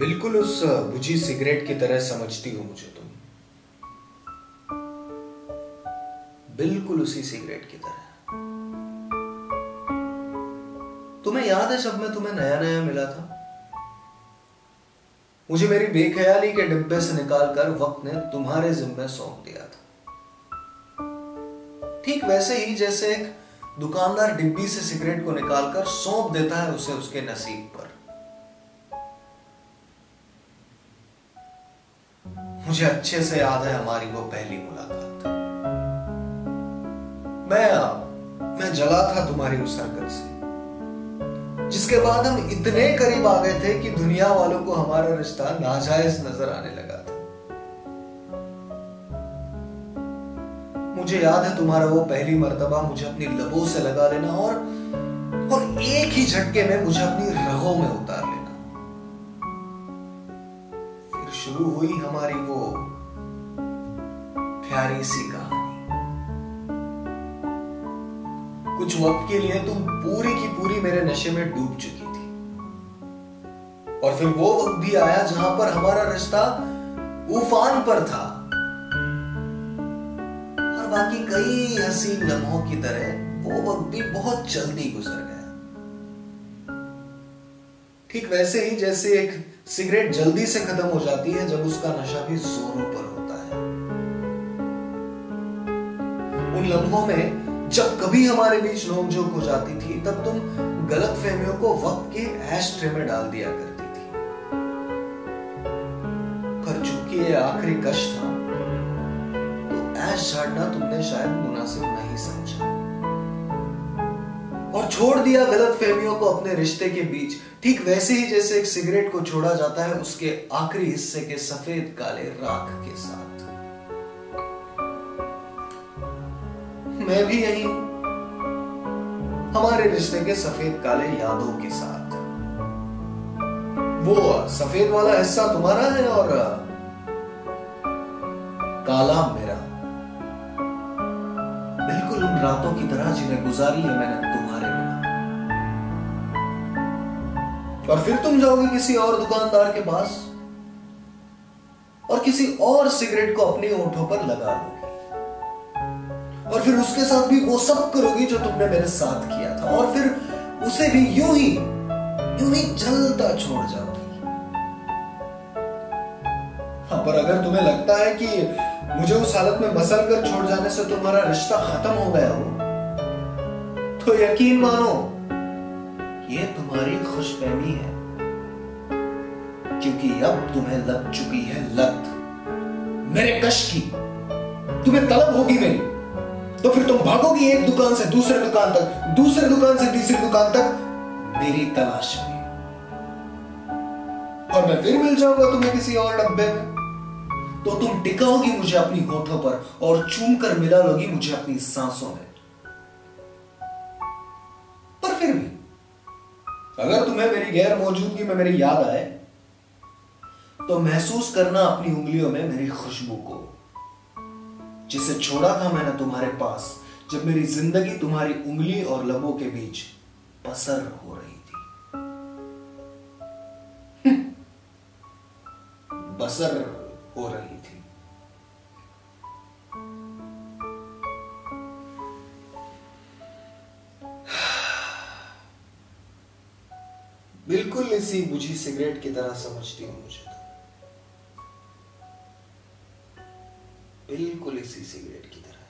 बिल्कुल उस बुझी सिगरेट की तरह समझती हो मुझे तुम। बिल्कुल उसी सिगरेट की तरह। तुम्हें याद है जब मैं तुम्हें नया नया मिला था, मुझे मेरी बेख्याली के डिब्बे से निकालकर वक्त ने तुम्हारे जिम्मे सौंप दिया था। ठीक वैसे ही जैसे एक दुकानदार डिब्बी से सिगरेट को निकालकर सौंप देता है उसे उसके नसीब पर। मुझे अच्छे से याद है हमारी वो पहली मुलाकात। मैं जला था तुम्हारी उस हरकत से, जिसके बाद हम इतने करीब आ गए थे कि दुनिया वालों को हमारा रिश्ता नाजायज नजर आने लगा था। मुझे याद है तुम्हारा वो पहली मर्तबा मुझे अपनी लबों से लगा लेना और एक ही झटके में मुझे अपनी रगों में उतार लेना। फिर शुरू हुई हमारी वो प्यारी सी कहानी। कुछ वक्त के लिए तुम पूरी की पूरी मेरे नशे में डूब चुकी थी, और फिर वो वक्त भी आया जहां पर हमारा रिश्ता उफान पर था, और बाकी कई हसीन लम्हों की तरह वो वक्त भी बहुत जल्दी गुजर गया। ठीक वैसे ही जैसे एक सिगरेट जल्दी से खत्म हो जाती है जब उसका नशा भी जोरों पर होता है। उन लम्हों में जब कभी हमारे बीच नोकझोंक हो जाती थी, तब तुम गलत फहमियों को वक्त के एशट्रे में डाल दिया करती थी। पर चूंकि ये आखिरी कश था, तो ऐश झाड़ना तुमने शायद मुनासिब नहीं समझा और छोड़ दिया गलत फहमियों को अपने रिश्ते के बीच। ठीक वैसे ही जैसे एक सिगरेट को छोड़ा जाता है उसके आखिरी हिस्से के सफेद काले राख के साथ। मैं भी यही हूं, हमारे रिश्ते के सफेद काले यादों के साथ। वो सफेद वाला हिस्सा तुम्हारा है और काला मेरा, बिल्कुल उन रातों की तरह जिन्हें गुजारी है मैंने तुम्हारे बिना। और फिर तुम जाओगे किसी और दुकानदार के पास और किसी और सिगरेट को अपने होठों पर लगा लोगे, और फिर उसके साथ भी वो सब करोगी जो तुमने मेरे साथ किया था, और फिर उसे भी यूं ही जलता छोड़ जाओगी। हाँ, पर अगर तुम्हें लगता है कि मुझे उस हालत में मसल कर छोड़ जाने से तुम्हारा रिश्ता खत्म हो गया हो, तो यकीन मानो ये तुम्हारी खुशफहमी है, क्योंकि अब तुम्हें लग चुकी है लत मेरे कश की। तुम्हें तलब होगी मेरी, तो फिर तुम भागोगी एक दुकान से दूसरे दुकान तक, दूसरे दुकान से तीसरी दुकान तक मेरी तलाश में, और मैं फिर मिल जाऊंगा तुम्हें किसी और डब्बे में, तो तुम टिकाओगी मुझे अपनी होठों पर और चूम कर मिला लोगी मुझे अपनी सांसों में। पर फिर भी अगर तुम्हें मेरी गैर मौजूदगी में मेरी याद आए, तो महसूस करना अपनी उंगलियों में मेरी खुशबू को, जिसे छोड़ा था मैंने तुम्हारे पास जब मेरी जिंदगी तुम्हारी उंगली और लबों के बीच बसर हो रही थी। बसर हो रही थी। बिल्कुल इसी बुझी सिगरेट की तरह समझती हूं मुझे, बिल्कुल इसी सिगरेट की तरह।